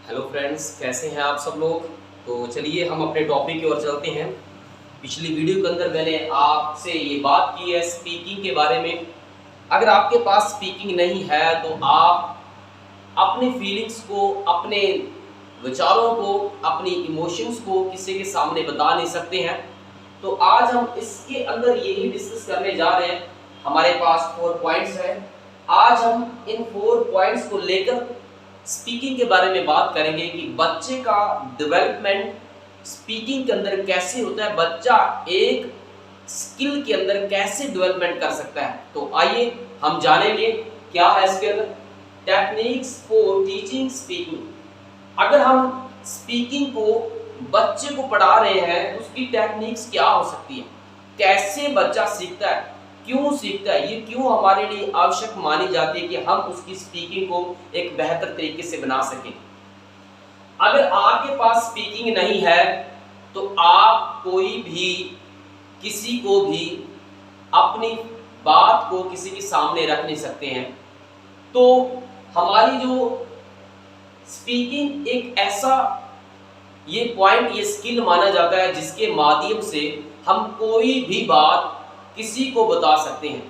Hello friends, कैसे हैं आप सब लोग। तो चलिए हम अपने टॉपिक की ओर चलते हैं। पिछली वीडियो के अंदर मैंने आपसे ये बात की है स्पीकिंग के बारे में। अगर आपके पास स्पीकिंग नहीं है तो आप अपने फीलिंग्स को, अपने विचारों को, अपनी इमोशंस को किसी के सामने बता नहीं सकते हैं। तो आज हम इसके अंदर यही डिस्कस करने जा रहे हैं। हमारे पास 4 पॉइंट्स हैं। आज हम इन 4 पॉइंट्स को लेकर स्पीकिंग के बारे में बात करेंगे कि बच्चे का डेवलपमेंट स्पीकिंग के अंदर कैसे होता है, बच्चा एक स्किल के अंदर कैसे डेवलपमेंट कर सकता है। तो आइए हम जानेंगे क्या है इसके अंदर टेक्निक्स फॉर टीचिंग स्पीकिंग। अगर हम स्पीकिंग को बच्चे को पढ़ा रहे हैं तो उसकी टेक्निक्स क्या हो सकती है, कैसे बच्चा सीखता है, क्यों सीखता है, ये क्यों हमारे लिए आवश्यक मानी जाती है कि हम उसकी स्पीकिंग को एक बेहतर तरीके से बना सकें। अगर आपके पास स्पीकिंग नहीं है तो आप कोई भी किसी को भी अपनी बात को किसी के सामने रख नहीं सकते हैं। तो हमारी जो स्पीकिंग एक ऐसा ये पॉइंट, ये स्किल माना जाता है जिसके माध्यम से हम कोई भी बात किसी को बता सकते हैं।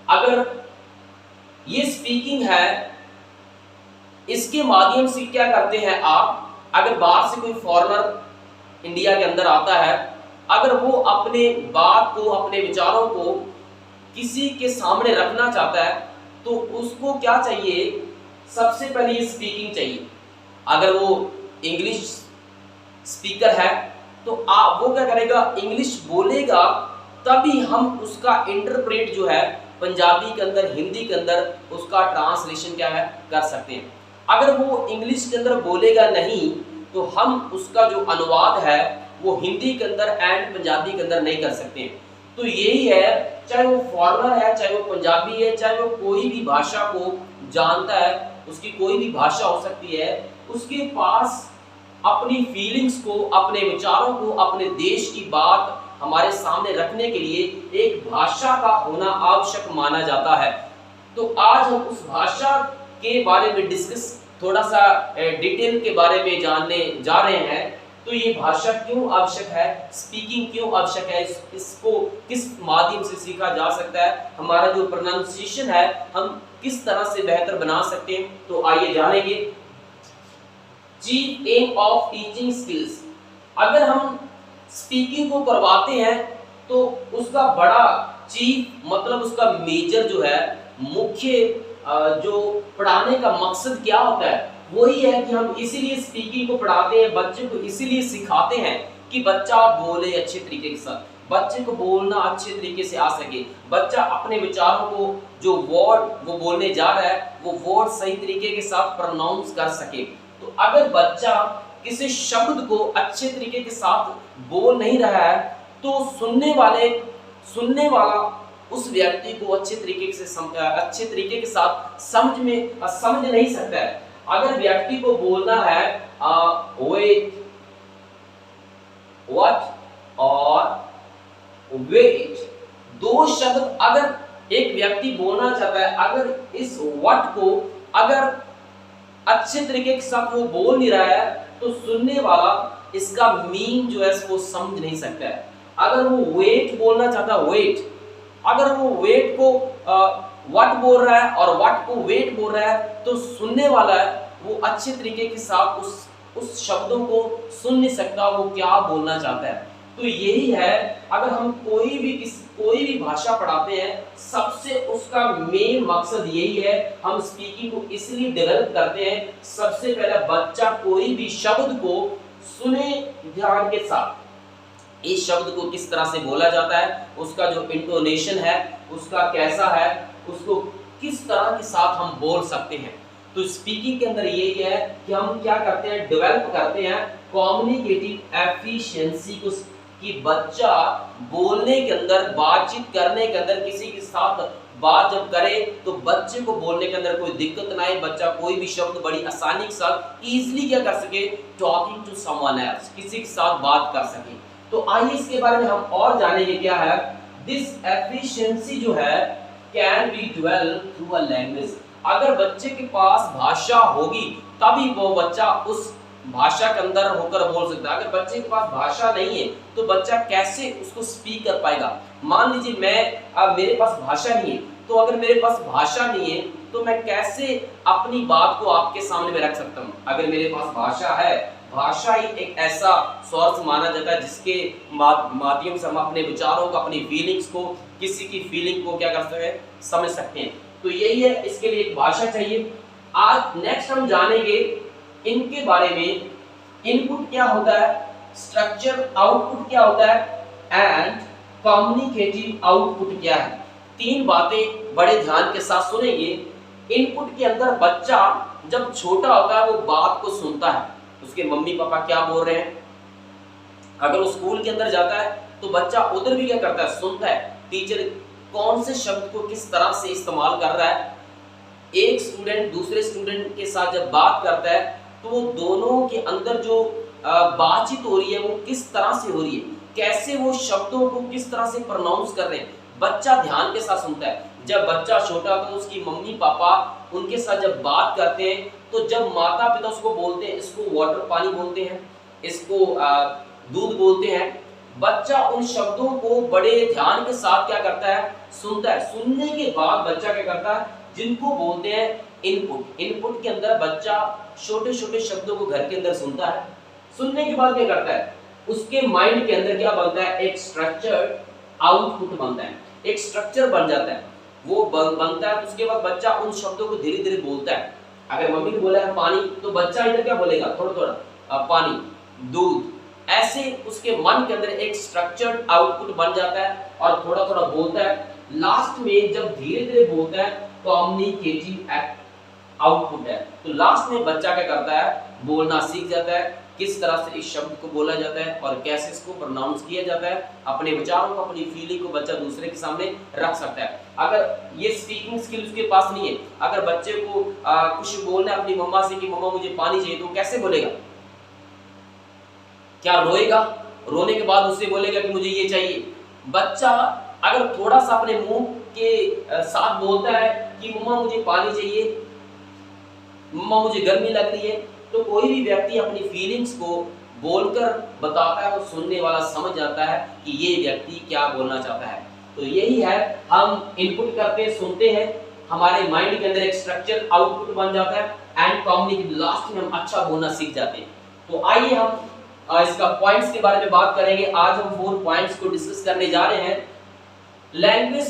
अगर ये स्पीकिंग है, इसके माध्यम से क्या करते हैं आप, अगर बाहर से कोई फॉरेनर इंडिया के अंदर आता है, अगर वो अपने बात को, अपने विचारों को किसी के सामने रखना चाहता है तो उसको क्या चाहिए, सबसे पहले ये स्पीकिंग चाहिए। अगर वो इंग्लिश स्पीकर है तो आप वो क्या करेगा, इंग्लिश बोलेगा, तभी हम उसका इंटरप्रेट जो है पंजाबी के अंदर, हिंदी के अंदर उसका ट्रांसलेशन क्या है कर सकते हैं। अगर वो इंग्लिश के अंदर बोलेगा नहीं तो हम उसका जो अनुवाद है वो हिंदी के अंदर एंड पंजाबी के अंदर नहीं कर सकते। तो यही है, चाहे वो फॉरेनर है, चाहे वो पंजाबी है, चाहे वो कोई भी भाषा को जानता है, उसकी कोई भी भाषा हो सकती है, उसके पास अपनी फीलिंग्स को, अपने विचारों को, अपने देश की बात हमारे सामने रखने के लिए एक भाषा का होना आवश्यक माना जाता है। तो आज हम उस भाषा के बारे में डिस्कस, थोड़ा सा डिटेल के बारे में जानने जा रहे हैं। तो ये भाषा क्यों आवश्यक है, स्पीकिंग क्यों आवश्यक है, इसको किस माध्यम से सीखा जा सकता है, हमारा जो प्रोनाउंसिएशन है हम किस तरह से बेहतर बना सकते हैं। तो आइए जानेंगे chief aim of teaching skills. अगर हम स्पीकिंग को करवाते हैं तो उसका बड़ा चीफ मतलब उसका मेजर जो है, मुख्य जो पढ़ाने का मकसद क्या होता है, वही है कि हम इसीलिए स्पीकिंग को पढ़ाते हैं, बच्चे को इसीलिए सिखाते हैं कि बच्चा बोले अच्छे तरीके के साथ, बच्चे को बोलना अच्छे तरीके से आ सके, बच्चा अपने विचारों को, जो वर्ड वो बोलने जा रहा है वो वर्ड सही तरीके के साथ प्रोनाउंस कर सके। तो अगर बच्चा किसी शब्द को अच्छे तरीके के साथ बोल नहीं रहा है तो सुनने वाला उस व्यक्ति को अच्छे तरीके के साथ समझ नहीं सकता है। अगर व्यक्ति को बोलना है वेट, व्हाट और वेट, दो शब्द अगर एक व्यक्ति बोलना चाहता है, अगर इस व्हाट को अगर अच्छे तरीके के साथ वो बोल नहीं रहा है तो सुनने वाला इसका मीन जो है वो समझ नहीं सकता है। अगर वो वेट बोलना चाहता है, वेट, अगर वो वेट को व्हाट बोल रहा है और व्हाट को वेट बोल रहा है तो सुनने वाला है वो अच्छे तरीके के साथ उस शब्दों को सुन नहीं सकता वो क्या बोलना चाहता है। तो यही है, अगर हम कोई भी भाषा पढ़ाते हैं, सबसे उसका मेन मकसद यही है, हम स्पीकिंग को इसलिए डेवलप करते हैं, सबसे पहले बच्चा कोई भी शब्द को सुने ध्यान के साथ, इस शब्द को किस तरह से बोला जाता है, उसका जो इंटोनेशन है उसका कैसा है, उसको किस तरह के साथ हम बोल सकते हैं। तो स्पीकिंग के अंदर यही है कि हम क्या करते हैं, डेवलप करते हैं कम्युनिकेटिव एफिशिएंसी को, कि बच्चा बोलने के अंदर, बातचीत करने के अंदर, किसी के साथ बात जब करे तो बच्चे को बोलने के अंदर कोई दिक्कत ना आए, बच्चा कोई भी शब्द बड़ी आसानी के साथ इजीली क्या कर सके, टॉकिंग टू समवन एल्स, किसी के साथ बात कर सके। तो आइए इसके बारे में हम और जानेंगे क्या है। दिस एफिशिएंसी जो है can be developed through a language. अगर बच्चे के पास भाषा होगी तभी वो बच्चा उस भाषा के अंदर होकर बोल सकता है। अगर बच्चे के पास भाषा नहीं है तो बच्चा कैसे उसको स्पीक कर पाएगा। मान लीजिए मेरे पास भाषा नहीं है, तो अगर मेरे पास भाषा नहीं है तो मैं कैसे अपनी बात को आपके सामने में रख सकता हूँ। अगर मेरे पास भाषा है, भाषा ही एक ऐसा सोर्स माना जाता है जिसके माध्यम से हम अपने विचारों को, अपनी फीलिंग्स को, किसी की फीलिंग को क्या कर सकते हैं, समझ सकते हैं। तो यही है, इसके लिए एक भाषा चाहिए। आज नेक्स्ट हम जानेंगे इनके बारे में, इनपुट क्या होता है, स्ट्रक्चर आउटपुट क्या होता है एंड कम्युनिकेटिव आउटपुट क्या है। तीन बातें बड़े ध्यान के साथ सुनेंगे। इनपुट के अंदर बच्चा जब छोटा होता है वो बात को सुनता है, उसके मम्मी पापा क्या बोल रहे हैं। अगर वो स्कूल के अंदर जाता है तो बच्चा उधर भी क्या करता है, सुनता है टीचर कौन से शब्द को किस तरह से इस्तेमाल कर रहा है। एक स्टूडेंट दूसरे स्टूडेंट के साथ जब बात करता है तो वो दोनों के अंदर जो बातचीत हो रही है वो किस तरह से हो रही है, कैसे वो शब्दों को किस तरह से प्रोनाउंस कर रहे हैं, बच्चा ध्यान के साथ सुनता है। जब बच्चा छोटा तो उसकी मम्मी पापा उनके साथ जब बात करते हैं तो जब माता पिता उसको बोलते हैं, इसको वाटर पानी बोलते हैं, इसको दूध बोलते हैं, बच्चा उन शब्दों को बड़े ध्यान के साथ क्या करता है, सुनता है। सुनने के बाद बच्चा क्या करता है, जिनको बोलते हैं इनपुट। इनपुट के अंदर बच्चा छोटे छोटे शब्दों को घर के अंदर सुनता है। सुनने के बाद क्या करता है, उसके माइंड के अंदर क्या बनता है, एक स्ट्रक्चर आउटपुट बनता है, एक स्ट्रक्चर बन जाता है। वो बनता है तो उसके बाद बच्चा उन शब्दों को धीरे धीरे बोलता है। अगर मम्मी ने बोला है पानी तो बच्चा इधर क्या बोलेगा, थोड़ा थोड़ा पानी, दूध, ऐसे उसके मन के अंदर एक स्ट्रक्चर्ड आउटपुट बन जाता है और थोड़ा थोड़ा बोलता है। लास्ट में जब धीरे धीरे बोलता है कम्युनिकेटिव आउटपुट है। तो लास्ट में बच्चा क्या करता है, बोलना सीख जाता है, किस तरह से इस शब्द को बोला जाता है और कैसे इसको प्रोनाउंस किया जाता है। अपने विचारों को, अपनी फीलिंग को बच्चा दूसरे के सामने रख सकता है। अगर ये स्पीकिंग स्किल उसके पास नहीं है, अगर बच्चे को कुछ बोलना है अपनी मम्मा से कि मम्मा मुझे पानी चाहिए, तो कैसे बोलेगा, क्या रोएगा, रोने के बाद उससे बोलेगा कि मुझे ये चाहिए। बच्चा अगर थोड़ा सा अपने मुंह के साथ बोलता है कि मम्मा मुझे पानी चाहिए, मम्मा मुझे गर्मी लग रही है, तो कोई भी व्यक्ति अपनी फीलिंग्स को बोलकर बताता है, वो सुनने वाला समझ जाता है कि ये व्यक्ति क्या बोलना चाहता है। तो यही है, हम इनपुट करते हैं, सुनते हैं, हमारे माइंड के अंदर एक स्ट्रक्चर आउटपुट बन जाता है एंड कम्युनिकेट, लास्ट में हम अच्छा बोलना सीख जाते हैं। तो आइए हम इसका पॉइंट्स के बारे में बात करेंगे। आज हम 4 पॉइंट्स को डिस्कस करने जा रहे हैं। लैंग्वेज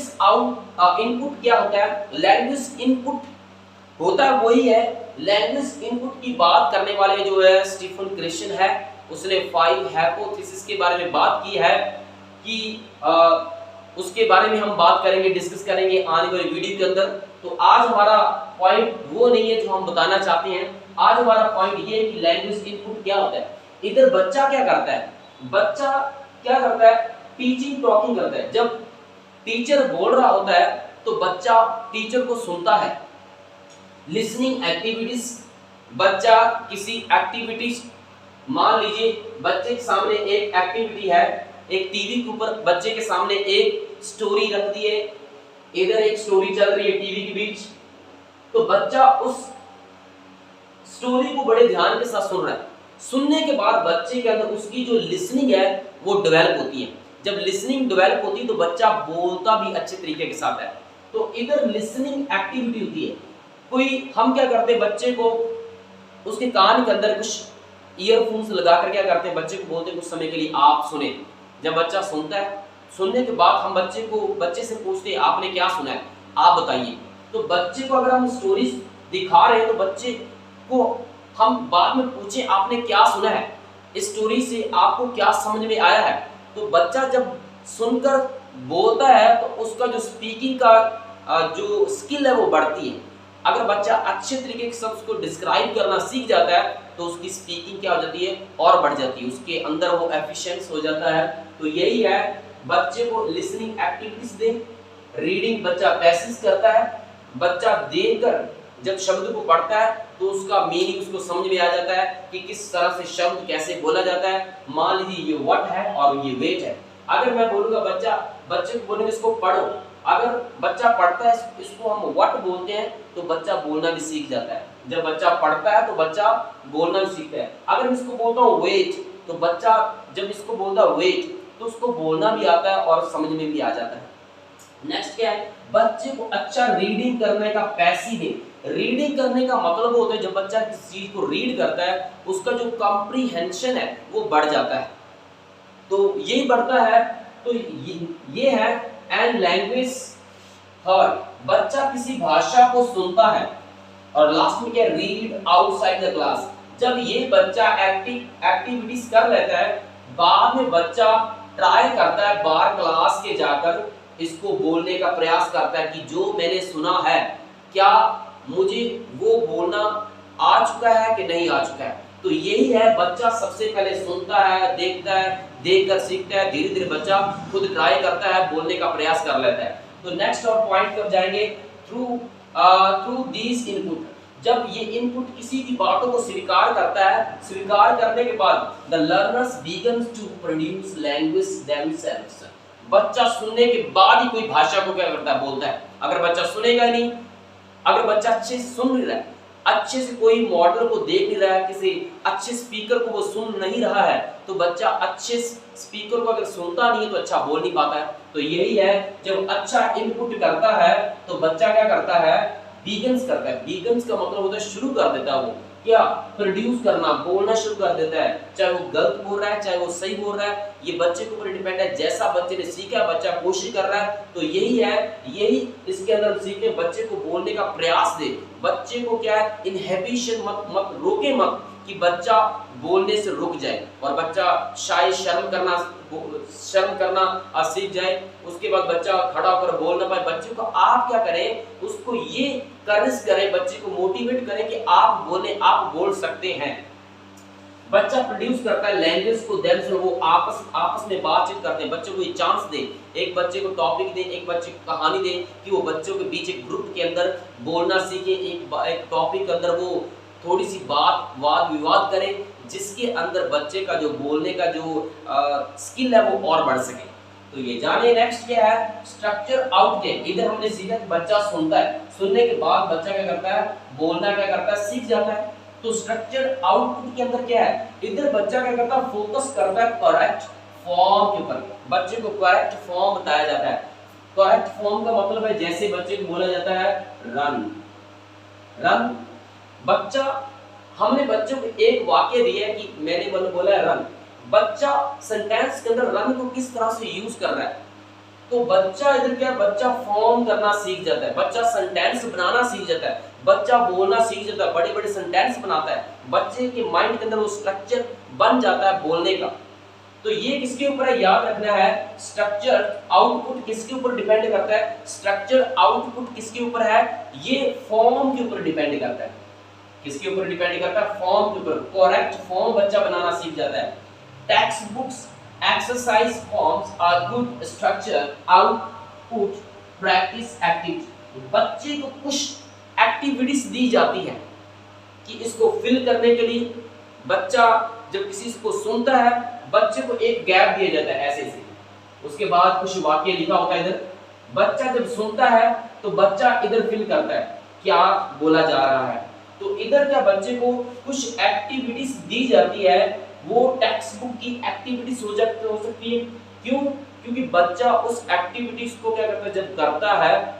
इनपुट क्या होता है, लैंग्वेज इनपुट होता है वही है। लैंग्वेज इनपुट की बात करने वाले जो है स्टीफन क्रिश्चियन है, उसने 5 हाइपोथेसिस के बारे में बात की है कि उसके बारे में हम बात करेंगे, डिस्कस करेंगे आने वाली वीडियो के अंदर। तो आज हमारा पॉइंट वो नहीं है जो हम बताना चाहते हैं। आज हमारा पॉइंट ये है कि लैंग्वेज इनपुट क्या होता है। इधर बच्चा क्या करता है, बच्चा क्या करता है, टीचिंग टॉकिंग करता है। जब टीचर बोल रहा होता है तो बच्चा टीचर को सुनता है। लिसनिंग एक्टिविटीज, बच्चा किसी एक्टिविटीज, मान लीजिए बच्चे के सामने एक एक्टिविटी है, एक टीवी के ऊपर बच्चे के सामने एक स्टोरी रख दी है, इधर एक स्टोरी चल रही है टीवी के बीच, तो बच्चा उस स्टोरी को बड़े ध्यान के साथ सुन रहा है। सुनने के बाद बच्चे के अंदर उसकी जो लिसनिंग है वो डेवलप होती है। जब लिसनिंग डेवलप होती है तो बच्चा बोलता भी अच्छे तरीके के साथ है। तो इधर लिसनिंग एक्टिविटी होती है। कोई हम क्या करते हैं, बच्चे को उसके कान के अंदर कुछ ईयरफोन्स लगाकर क्या करते हैं, बच्चे को बोलते हैं कुछ समय के लिए आप सुने। जब बच्चा सुनता है, सुनने के बाद हम बच्चे से पूछते हैं आपने क्या सुना है, आप बताइए। तो बच्चे को अगर हम स्टोरीज दिखा रहे हैं तो बच्चे को हम बाद में पूछे आपने क्या सुना है, इस स्टोरी से आपको क्या समझ में आया है। तो बच्चा जब सुनकर बोलता है तो उसका जो स्पीकिंग का जो स्किल है वो बढ़ती है। अगर बच्चा अच्छे तरीके से उसको डिस्क्राइब करना सीख जाता है तो उसकी स्पीकिंग क्या हो जाती है, और बढ़ जाती है, उसके अंदर वो एफिशिएंस हो जाता है। तो यही है, बच्चे को लिसनिंग एक्टिविटीज दें। रीडिंग बच्चा पैसिव करता है, बच्चा देखकर जब शब्द को पढ़ता है तो उसका मीनिंग उसको समझ में आ जाता है कि किस तरह से शब्द कैसे बोला जाता है। मान लीजिए ये व्हाट है और ये वेट है। अगर मैं बोलूंगा बच्चे को बोलूंगा इसको पढ़ो, अगर बच्चा पढ़ता है, इसको हम व्हाट बोलते हैं, तो बच्चा बोलना भी सीख जाता है। जब बच्चा पढ़ता है तो बच्चा बोलना भी सीखता है। अगर मैं इसको बोलता हूँ वेट, तो बच्चा जब इसको बोलता है वेट, तो उसको बोलना भी आता है और समझ में भी आ जाता है। नेक्स्ट क्या है, बच्चे को अच्छा रीडिंग करने का पैसिव है। रीडिंग करने का मतलब होता है जब बच्चा किसी चीज को रीड करता है, उसका जो कॉम्प्रीहेंशन है वो बढ़ जाता है, तो यही बढ़ता है। तो ये है एंड लैंग्वेज हर्ड, बच्चा किसी भाषा को सुनता है। और लास्ट में क्या, रीड आउटसाइड द क्लास, जब ये बच्चा एक्टिविटीज कर लेता है, बाद में बच्चा ट्राई करता है बाहर क्लास के जाकर इसको बोलने का प्रयास करता है कि जो मैंने सुना है क्या मुझे वो बोलना आ चुका है कि नहीं आ चुका है। तो यही है, बच्चा सबसे पहले सुनता है, देखता है, देखकर सीखता है, धीरे धीरे बच्चा खुद ट्राई करता है, बोलने का प्रयास कर लेता है। तो नेक्स्ट और पॉइंट पर जाएंगे, थ्रू दीज इनपुट, जब ये इनपुट किसी भी बातों को स्वीकार करता है, स्वीकार करने के बाद the learners begins to produce language themselves, बच्चा सुनने के बाद ही कोई भाषा को क्या करता है, बोलता है। अगर बच्चा सुनेगा नहीं, अगर बच्चा अच्छे से सुन नहीं रहा है, अच्छे से कोई मॉडल को देख नहीं रहा है, किसी अच्छे स्पीकर को वो सुन नहीं रहा है, तो बच्चा अच्छे स्पीकर को अगर सुनता नहीं है तो अच्छा बोल नहीं पाता है। तो यही है, जब अच्छा इनपुट करता है तो बच्चा क्या करता है, बिगन्स करता है। बिगन्स का मतलब होता है शुरू कर देता है, वो क्या, प्रोड्यूस करना, बोलना शुरू कर देता है। चाहे वो गलत बोल रहा है, चाहे वो सही बोल रहा है, ये बच्चे के ऊपर डिपेंड है। जैसा बच्चे ने सीखा, बच्चा कोशिश कर रहा है, तो यही है, यही इसके अंदर सीखने, बच्चे को बोलने का प्रयास दे। बच्चे को क्या है, इनहिबिशन मत रोके मत कि बच्चा बोलने से रुक जाए, और बच्चा शायद शर्म करना सीख जाए, उसके बाद बच्चा खड़ा होकर बोल ना पाए। बच्चे को आप क्या करें, उसको ये करेज करें, बच्चे को मोटिवेट करें कि आप बोले, आप बोल सकते हैं। बच्चा प्रोड्यूस करता है लैंग्वेज को, देन से वो आपस में बातचीत करते हैं। बच्चे को ये चांस दे, एक बच्चे को टॉपिक दे, एक बच्चे को कहानी दे कि वो बच्चों के बीच एक ग्रुप के अंदर बोलना सीखे, एक टॉपिक के अंदर वो थोड़ी सी वाद विवाद करे, जिसके अंदर बच्चे का जो बोलने का जो स्किल है वो और बढ़ सके। तो ये जाने नेक्स्ट क्या है, स्ट्रक्चर आउटपुट। इधर हमने सीखा कि बच्चा सुनता है, सुनने के बाद बच्चा क्या करता है, बोलना क्या करता है, सीख जाता है। तो स्ट्रक्चर आउटपुट के अंदर क्या है, इधर बच्चा क्या करता है, फोकस करता है करेक्ट फॉर्म के ऊपर। बच्चे को करेक्ट फॉर्म बताया जाता है। करेक्ट फॉर्म का मतलब है, जैसे बच्चे को बोला जाता है रन, रन, बच्चा, हमने बच्चों को एक वाक्य दिया है कि मैंने बोला है रन, बच्चा सेंटेंस के अंदर रन को किस तरह से यूज कर रहा है, तो बच्चा इधर क्या, बच्चा फॉर्म करना सीख जाता है, बच्चा सेंटेंस बनाना सीख जाता है, बच्चा बोलना सीख जाता है, बड़े बड़े सेंटेंस बनाता है, बच्चे के माइंड के अंदर वो स्ट्रक्चर बन जाता है बोलने का। तो ये किसके ऊपर है, याद रखना है, स्ट्रक्चर आउटपुट किसके ऊपर डिपेंड करता है, स्ट्रक्चर आउटपुट किसके ऊपर है, ये फॉर्म के ऊपर डिपेंड करता है। किसके ऊपर डिपेंड करता है, फॉर्म के ऊपर। करेक्ट फॉर्म बच्चा बनाना सीख जाता है। Text books exercise forms are good structure output practice activity, बच्चे को कुछ एक्टिविटीज दी जाती है कि इसको फिल करने के लिए, बच्चा जब किसी को सुनता है, बच्चे को एक गैप दिया जाता है ऐसे से, उसके बाद कुछ वाक्य लिखा होता है इधर, बच्चा जब सुनता है तो बच्चा इधर फिल करता है क्या बोला जा रहा है। तो इधर क्या, बच्चे को कुछ एक्टिविटीज दी जाती है, वो टेक्स्ट बुक की एक्टिविटीज हो सकती है। क्यों, क्योंकि बच्चा उस एक्टिविटीज को क्या करता है, जब करता है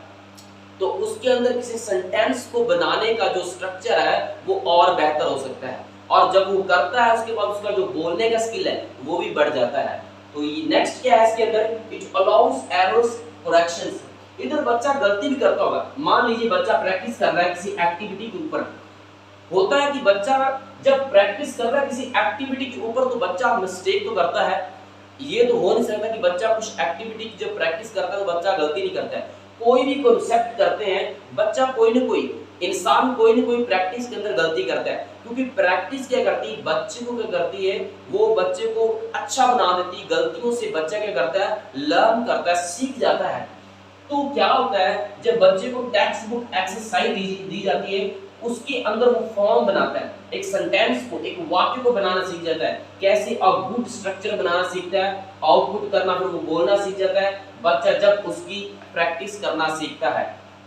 तो उसके अंदर किसी सेंटेंस को बनाने का जो स्ट्रक्चर है वो और बेहतर हो सकता है, और जब वो करता है उसके बाद उसका जो बोलने का स्किल है वो भी बढ़ जाता है। तो ये नेक्स्ट क्या है इसके अंदर, इट अलाउज एरर्स करेक्शंस, इधर बच्चा गलती भी करता होगा। मान लीजिए बच्चा प्रैक्टिस कर रहा है किसी एक्टिविटी के ऊपर, होता है कि बच्चा जब प्रैक्टिस कर रहा है किसी एक्टिविटी के ऊपर तो बच्चा मिस्टेक तो करता है, ये तो हो नहीं सकता कि बच्चा कुछ एक्टिविटी की जब प्रैक्टिस करता है तो बच्चा गलती नहीं करता है। कोई भी कॉन्सेप्ट करते हैं बच्चा, कोई ना कोई इंसान कोई ना कोई प्रैक्टिस के अंदर गलती करता है, क्योंकि प्रैक्टिस क्या करती है, बच्चे को क्या करती है, वो बच्चे को अच्छा बना देती है। गलतियों से बच्चा क्या करता है, लर्न करता है, सीख जाता है। तो क्या होता है, जब बच्चे को टेक्स्ट बुक एक्सरसाइज दी जाती है उसके अंदर वो फॉर्म बनाता है, एक सेंटेंस को, एक वाक्य को बनाना सीख जाता है, कैसे अ गुड स्ट्रक्चर बनाना सीखता है, आउटपुट करना, फिर वो बोलना सीख जाता है बच्चा जब उसकी प्रैक्टिस करना सीखता है।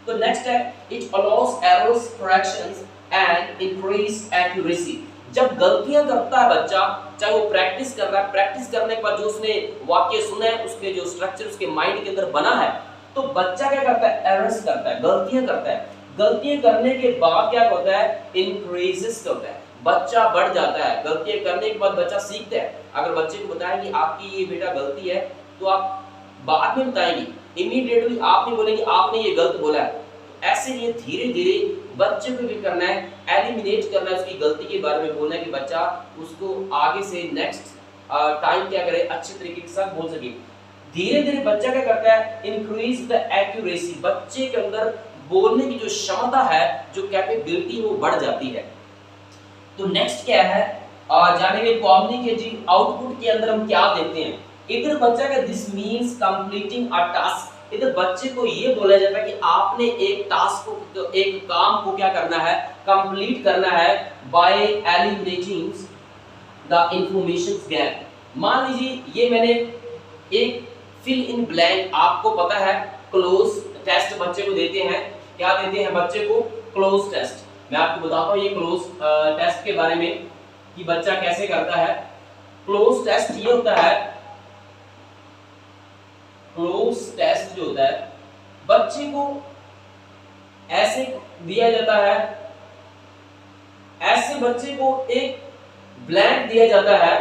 तो नेक्स्ट है it allow us errors, corrections and increase accuracy. जब गलतियां करता है बच्चा, चाहे वो प्रैक्टिस कर रहा है, प्रैक्टिस करने के बाद जो उसने वाक्य सुना है, उसके जो स्ट्रक्चर उसके माइंड के अंदर बना है, तो बच्चा क्या करता है, एरर्स करता है, गलतियां करता है। गलतियां करने के बाद क्या होता है, इंक्रीजेस होता है, बच्चा बढ़ जाता है। गलतियां करने के बाद बच्चा सीखता है। अगर बच्चे को बताएं कि आपकी ये बेटा गलती है, तो आप बाद में बताएंगे, इमीडिएटली आप नहीं बोलेंगे आपने ये गलत बोला है। ऐसे ये धीरे धीरे बच्चे को भी करना है, एलिमिनेट करना है उसकी गलती के बारे में, बोलना है कि बच्चा उसको आगे से नेक्स्ट टाइम क्या करे, अच्छे तरीके के साथ बोल सके। धीरे धीरे बच्चा क्या करता है, इंक्रीज द एक्यूरेसी, बच्चे के अंदर बोलने की जो क्षमता है, जो कैपेबिलिटी वो बढ़ जाती है। तो नेक्स्ट क्या है, जानेंगे कम्युनिकेटिव आउटपुट के अंदर हम क्या देखते हैं। इधर बच्चा का this means completing a task, इधर बच्चे को ये बोला जाता है कि आपने एक टास्क को, तो एक काम को क्या करना है, कंप्लीट करना है bye eliminating the information gap. मान लीजिए ये मैंने एक फिल इन ब्लैंक, आपको पता है क्लोज टेस्ट बच्चे को देते हैं, क्या देते हैं बच्चे को, क्लोज टेस्ट। मैं आपको बताता हूँ ये क्लोज टेस्ट के बारे में कि बच्चा कैसे करता है। क्लोज टेस्ट ये होता है, क्लोज टेस्ट जो होता है बच्चे को ऐसे दिया जाता है, ऐसे बच्चे को एक ब्लैंक दिया जाता है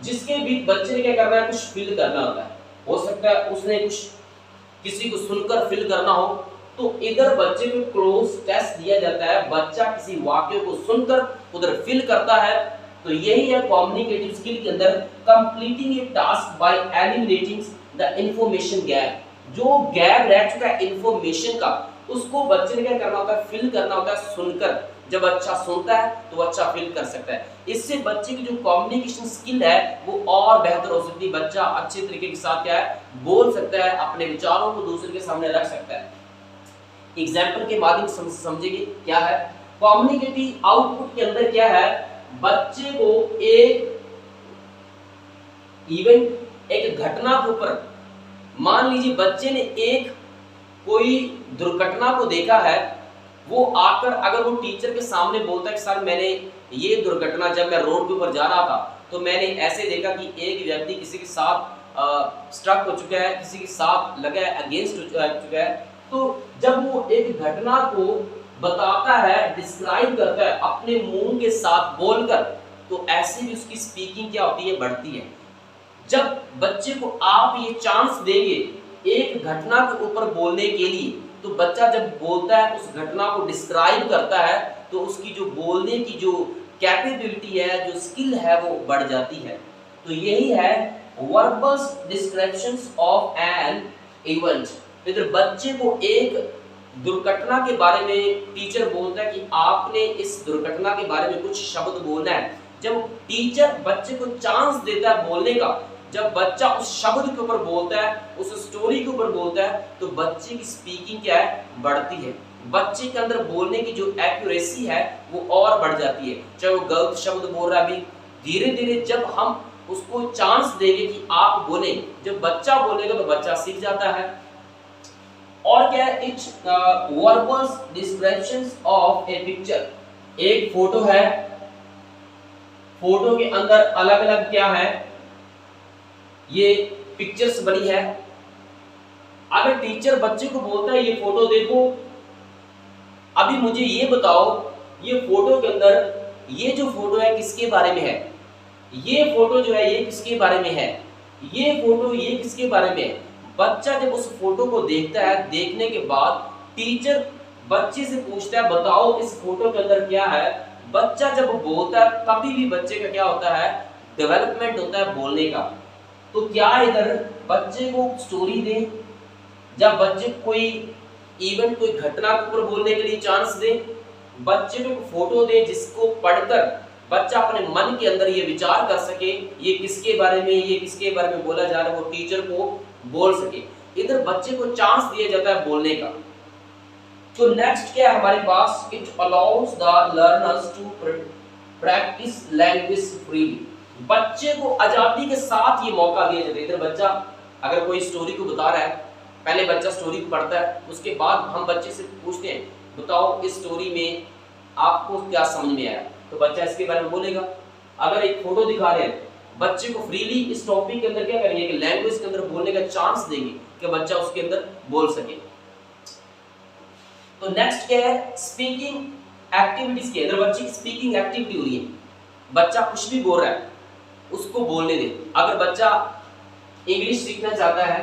जिसके बीच बच्चे ने क्या करना है, कुछ फिल करना होता है। हो सकता है उसने कुछ किसी को सुनकर फिल करना हो, तो इधर बच्चे को क्लोज टेस्ट दिया जाता है, बच्चा किसी वाक्य को सुनकर उधर फिल करता है। तो यही है कम्युनिकेटिव स्किल के अंदर, completing A task by eliminating the information gap. जो गैप रह चुका है इंफॉर्मेशन का, उसको बच्चे ने क्या करना होता है, फिल करना होता है सुनकर। जब अच्छा सुनता है तो बच्चा फिल कर सकता है। इससे बच्चे की जो कम्युनिकेशन स्किल है वो और बेहतर हो सकती है। बच्चा अच्छे तरीके के साथ क्या है, बोल सकता है, अपने विचारों को दूसरे के सामने रख सकता है। एग्जाम्पल के माध्यम से समझेंगे क्या है कम्युनिकेटिव आउटपुट के अंदर क्या है। बच्चे को एक इवेंट, एक घटना के ऊपर, मान लीजिए बच्चे ने एक कोई दुर्घटना को देखा है, वो आकर अगर वो टीचर के सामने बोलता है कि सर मैंने ये दुर्घटना, जब मैं रोड के ऊपर जा रहा था तो मैंने ऐसे देखा कि एक व्यक्ति किसी के साथ स्ट्रक हो चुका है, किसी के साथ लगा है, अगेंस्ट हो चुका है। तो जब वो एक घटना को बताता है, डिस्क्राइब करता है अपने मुंह के साथ बोलकर, तो ऐसे भी उसकी स्पीकिंग क्या होती है, बढ़ती है। जब बच्चे को आप ये चांस देंगे एक घटना के ऊपर बोलने के लिए, तो बच्चा जब बोलता है, उस घटना को डिस्क्राइब करता है, तो उसकी जो बोलने की जो कैपेबिलिटी है, जो स्किल है, वो बढ़ जाती है। तो यही है verbal descriptions of an event. इधर बच्चे को एक दुर्घटना के बारे में टीचर बोलता है कि आपने इस दुर्घटना के बारे में कुछ शब्द बोलना है। जब टीचर बच्चे को चांस देता है बोलने का, जब बच्चा उस शब्द के ऊपर बोलता है, उस स्टोरी के ऊपर बोलता है, तो बच्चे की स्पीकिंग क्या है, बढ़ती है। बच्चे के अंदर बोलने की जो एक्यूरेसी है वो और बढ़ जाती है। चाहे वो गलत शब्द बोल रहा है, अभी धीरे धीरे जब हम उसको चांस देंगे कि आप बोले, जब बच्चा बोलेगा तो बच्चा सीख जाता है। और क्या है, it's verbal descriptions of A picture. एक फोटो है, फोटो के अंदर अलग अलग क्या है, ये पिक्चर्स बनी है। अगर टीचर बच्चे को बोलता है ये फोटो देखो, अभी मुझे ये बताओ ये फोटो के अंदर ये जो फोटो है किसके बारे में है, ये फोटो जो है ये किसके बारे में है, ये फोटो ये किसके बारे में है। बच्चा जब उस फोटो को देखता है, देखने के बाद टीचर बच्चे से पूछता है बताओ इस फोटो के अंदर क्या है। बच्चा जब बोलता है तभी भी बच्चे का क्या होता है, डेवलपमेंट होता है बोलने का। तो क्या इधर बच्चे को स्टोरी दे, जब बच्चे कोई इवेंट, कोई घटना के ऊपर बोलने के लिए चांस दे, बच्चे को फोटो दे जिसको पढ़कर बच्चा अपने मन के अंदर ये विचार कर सके ये किसके बारे में, ये किसके बारे में बोला जा रहा है, वो टीचर को बोल सके। इधर बच्चे को चांस दिया जाता है बोलने का। तो नेक्स्ट क्या है हमारे पास, it allows the learners to practice language freely. बच्चे को आजादी के साथ ये मौका दिया जाता है। इधर बच्चा अगर कोई स्टोरी को बता रहा है, पहले बच्चा स्टोरी को पढ़ता है, उसके बाद हम बच्चे से पूछते हैं बताओ इस स्टोरी में आपको क्या समझ में आया, तो बच्चा इसके बारे में बोलेगा। अगर एक फोटो दिखा रहे हैं, बच्चे को फ्रीली इस टॉपिक के अंदर क्या करेंगे कि लैंग्वेज के अंदर बोलने का चांस देंगे कि बच्चा उसके अंदर बोल सके। तो नेक्स्ट क्या है, स्पीकिंग एक्टिविटीज की। अगर बच्चे की स्पीकिंग एक्टिविटी हो रही है, बच्चा कुछ भी बोल रहा है उसको बोलने दे। अगर बच्चा इंग्लिश सीखना चाहता है,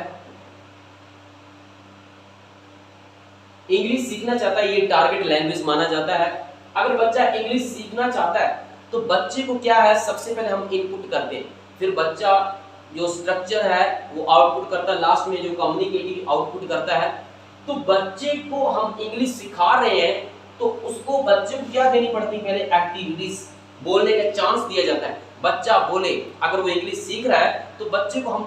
इंग्लिश सीखना चाहता है, ये टारगेट लैंग्वेज माना जाता है। अगर बच्चा इंग्लिश सीखना चाहता है तो बच्चे को क्या है, सबसे पहले हम इनपुट करते हैं, फिर बच्चा जो स्ट्रक्चर है वो आउटपुट करता है, लास्ट में जो कम्युनिकेटिव आउटपुट करता है। तो बच्चे को हम इंग्लिश सिखा रहे हैं तो उसको बच्चे को क्या देनी पड़ती है, पहले एक्टिविटीज, बोलने का चांस दिया जाता है, बच्चा बोले। अगर वो इंग्लिश सीख रहा है तो बच्चे को हम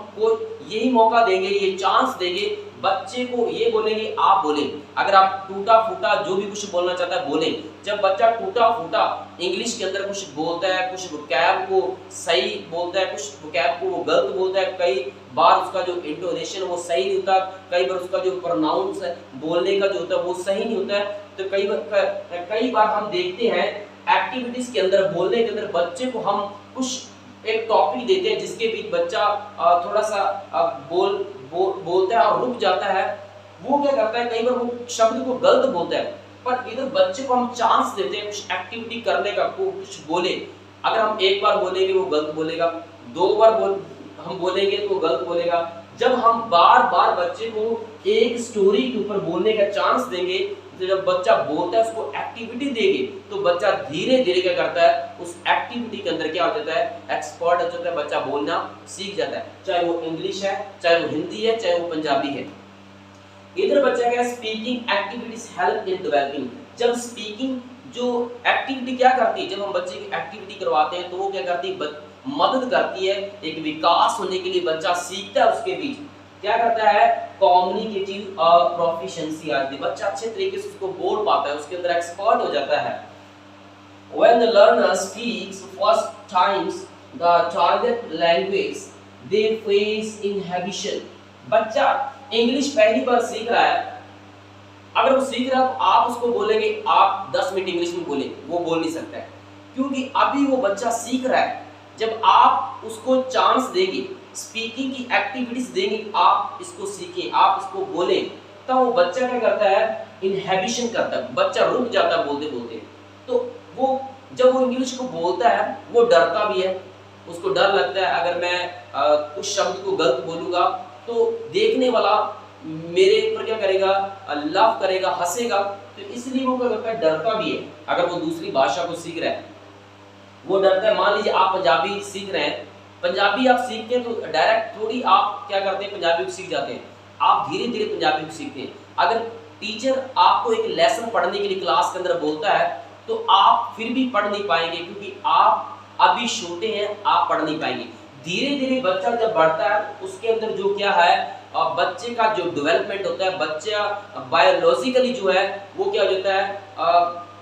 यही मौका देंगे, ये चांस देंगे, बच्चे को ये बोलेंगे आप बोले। अगर आप टूटा फूटा जो भी कुछ बोलना चाहता है बोले। जब बच्चा टूटा फूटा इंग्लिश के अंदर कुछ बोलता है, कुछ वोकैब को सही बोलता है, कुछ वोकैब को वो गलत बोलता है, कई बार उसका जो इंटोनेशन वो सही नहीं होता, कई बार उसका जो प्रोनाउंस है बोलने का जो होता है वो सही नहीं होता है, तो कई बार हम देखते हैं एक्टिविटीज के अंदर, बोलने के अंदर बच्चे को हम कुछ एक टॉपिक देते हैं जिसके बीच बच्चा थोड़ा सा बोलता है और रुक जाता है। वो क्या करता है, कई बार वो शब्द को गलत बोलता है, पर इधर बच्चे को हम चांस देते हैं कुछ एक्टिविटी करने का, कुछ बोले। अगर हम एक बार बोलेंगे वो गलत बोलेगा, दो बार हम बोलेंगे तो वो गलत बोलेगा। जब हम बार बार बच्चे को एक स्टोरी के ऊपर बोलने का चांस देंगे, तो जब बच्चा बोलता है उसको एक्टिविटी देंगे तो बच्चा धीरे धीरे क्या करता है, उस एक्टिविटी के अंदर क्या हो जाता है, एक्सपर्ट हो जाता है, बच्चा बोलना सीख जाता है, चाहे वो इंग्लिश है, चाहे वो हिंदी है, चाहे वो पंजाबी है। इधर बच्चा क्या, speaking activities help in developing. जब स्पीकिंग जो एक्टिविटी क्या करती है, जब हम बच्चे की एक्टिविटी करवाते हैं तो वो क्या करती है, मदद करती है एक विकास होने के लिए, बच्चा सीखता है, उसके बीच क्या करता है, कम्युनिकेटिव प्रोफिशिएंसी आती है, बच्चा अच्छे तरीके से उसको बोल पाता है, उसके अंदर एक्सपर्ट हो जाता है। When the learner speaks first times the target language, they face inhibition। बच्चा इंग्लिश पहली बार सीख रहा है, अगर वो सीख रहा है तो आप उसको बोलेंगे आप 10 मिनट इंग्लिश में बोले, वो बोल नहीं सकता है, क्योंकि अभी वो बच्चा सीख रहा है। जब आप उसको चांस देंगे, स्पीकिंग की एक्टिविटीज देंगे, आप इसको सीखें, आप इसको बोलें, तब वो बच्चा क्या करता है, इनहिबिशन करता है, बच्चा रुक जाता है बोलते बोलते। तो वो जब वो इंग्लिश को बोलता है वो डरता भी है, उसको डर लगता है अगर मैं कुछ शब्द को गलत बोलूंगा तो देखने वाला मेरे ऊपर क्या करेगा, लाफ करेगा, हंसेगा, तो इसलिए वो क्या करता है, डरता भी है। अगर वो दूसरी भाषा को सीख रहा है वो डरता है। मान लीजिए आप पंजाबी सीख रहे हैं, पंजाबी आप सीखते हैं तो डायरेक्ट थोड़ी आप क्या करते हैं, पंजाबी को सीख जाते हैं, आप धीरे धीरे पंजाबी को सीखते हैं। अगर टीचर आपको एक लेसन पढ़ने के लिए क्लास के अंदर बोलता है तो आप फिर भी पढ़ नहीं पाएंगे, क्योंकि आप अभी छोटे हैं, आप पढ़ नहीं पाएंगे। धीरे धीरे बच्चा जब बढ़ता है उसके अंदर जो क्या है, बच्चे का जो डेवलपमेंट होता है, बच्चा बायोलॉजिकली जो है वो क्या हो जाता है,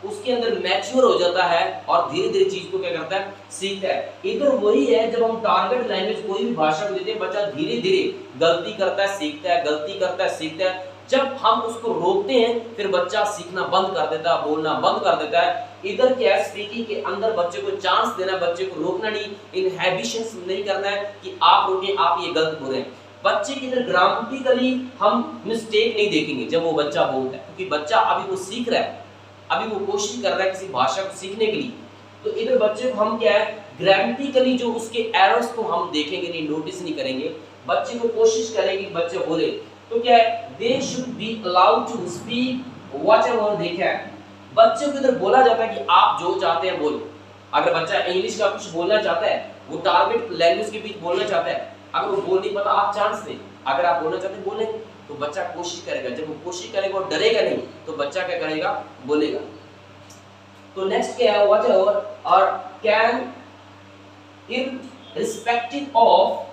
उसके अंदर मैच्योर हो जाता है और धीरे धीरे चीज को क्या करता है, सीखता है। इधर वही है, जब हम टारगेट लैंग्वेज कोई भी भाषा को देते हैं, बच्चा धीरे धीरे गलती करता है, सीखता है, गलती करता है, सीखता है। जब हम उसको रोकते हैं फिर बच्चा सीखना बंद कर देता है, बोलना बंद कर देता है। इधर क्या है, स्पीकिंग के अंदर बच्चे को चांस देना है, बच्चे को रोकना नहीं, इनहिबिशंस नहीं करना है कि आप रोकें, आप ये गलत बोल रहे हैं। बच्चे के अंदर ग्रामेटिकली हम मिस्टेक नहीं देखेंगे जब वो बच्चा बोलता है, क्योंकि बच्चा अभी वो सीख रहा है, अभी वो कोशिश कर रहा है किसी भाषा को सीखने के लिए। तो इधर बच्चे को हम क्या है, ग्रामेटिकली जो उसके एरर्स को हम देखेंगे नहीं, नोटिस नहीं करेंगे, बच्चे को कोशिश करेंगे कि बच्चे बोले। तो क्या है, they should be allowed to speak whatever they can. बच्चे को इधर बोला जाता है कि आप जो चाहते हैं बोलो। अगर बच्चा इंग्लिश का कुछ बोलना चाहता है, वो टारगेट लैंग्वेज के बीच बोलना चाहता है, अगर वो बोल नहीं पाता आप चांस दें, अगर आप बोलना चाहते हैं बोलेंगे तो बच्चा कोशिश करेगा। जब वो कोशिश करेगा और डरेगा नहीं तो बच्चा क्या करेगा, बोलेगा। तो नेक्स्ट क्या है, व्हाटएवर और can irrespective of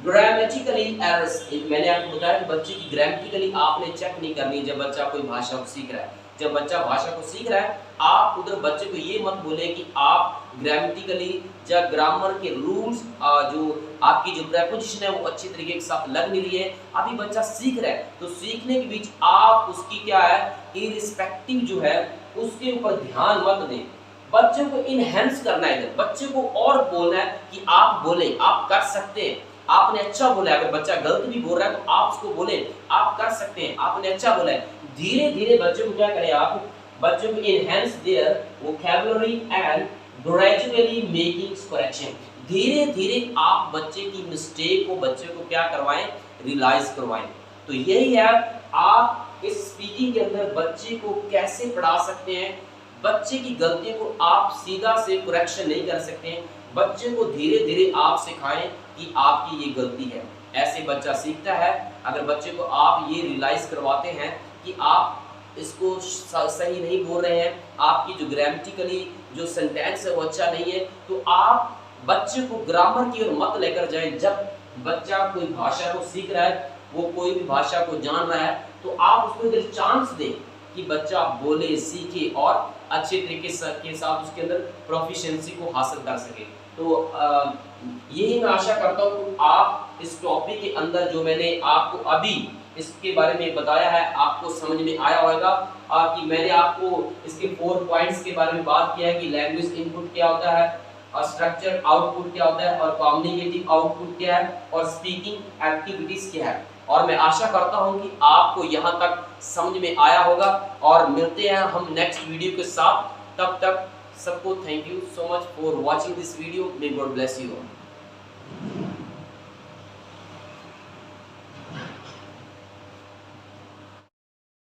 grammatically errors. मैंने आपको बताया कि बच्चे की ग्रामेटिकली आपने चेक नहीं करनी जब बच्चा कोई भाषा को सीख रहा है। जब बच्चा भाषा को सीख रहा है, आप उधर बच्चे को ये मत बोले कि आप ग्रामेटिकली या ग्रामर के रूल्स जो आपकी जो प्रेपोजिशन है वो अच्छी तरीके के साथ लग नहीं रही है, अभी बच्चा सीख रहा है, तो सीखने के बीच आप उसकी क्या है इरिस्पेक्टिव जो है उसके ऊपर ध्यान मत दें। बच्चे को इनहेंस करना है, इधर बच्चे को और बोलना है कि आप बोले, आप कर सकते हैं, आपने अच्छा बोला है। अगर बच्चा गलत भी बोल रहा है तो आप उसको बोले आप कर सकते हैं, आपने अच्छा बोला है। धीरे धीरे बच्चे को क्या करें आप, बच्चों को enhance their vocabulary and gradually making correction. धीरे धीरे आप बच्चे की मिस्टेक को बच्चे को क्या करवाएं, रियलाइज करवाएं। तो यही है आप इस स्पीकिंग के अंदर बच्चे को कैसे पढ़ा सकते हैं। बच्चे की गलतियों को आप सीधा से करेक्शन नहीं कर सकते हैं, बच्चे को धीरे धीरे आप सिखाएं कि आपकी ये गलती है, ऐसे बच्चा सीखता है। अगर बच्चे को आप ये रियलाइज करवाते हैं कि आप इसको सही नहीं बोल रहे हैं, आपकी जो ग्रामेटिकली जो सेंटेंस है वो अच्छा नहीं है, तो आप बच्चे को ग्रामर की ओर मत लेकर जाएं। जब बच्चा कोई भाषा को सीख रहा है, वो कोई भी भाषा को जान रहा है, तो आप उसको इधर चांस दें कि बच्चा बोले, सीखे और अच्छे तरीके के साथ उसके अंदर प्रोफिशिएंसी को हासिल कर सके। तो यही मैं आशा करता हूँ कि आप इस टॉपिक के अंदर जो मैंने आपको अभी इसके बारे में बताया है आपको समझ में आया होगा। कि मैंने आपको इसके 4 पॉइंट्स के बारे में बात किया है कि लैंग्वेज इनपुट क्या होता है, स्ट्रक्चर आउटपुट क्या होता है, और कम्युनिकेटिव आउटपुट क्या है, और स्पीकिंग एक्टिविटीज क्या है। और मैं आशा करता हूं कि आपको यहां तक समझ में आया होगा, और मिलते हैं हम नेक्स्ट वीडियो के साथ। तब तक सबको thank you so much for watching this video. May God bless you all.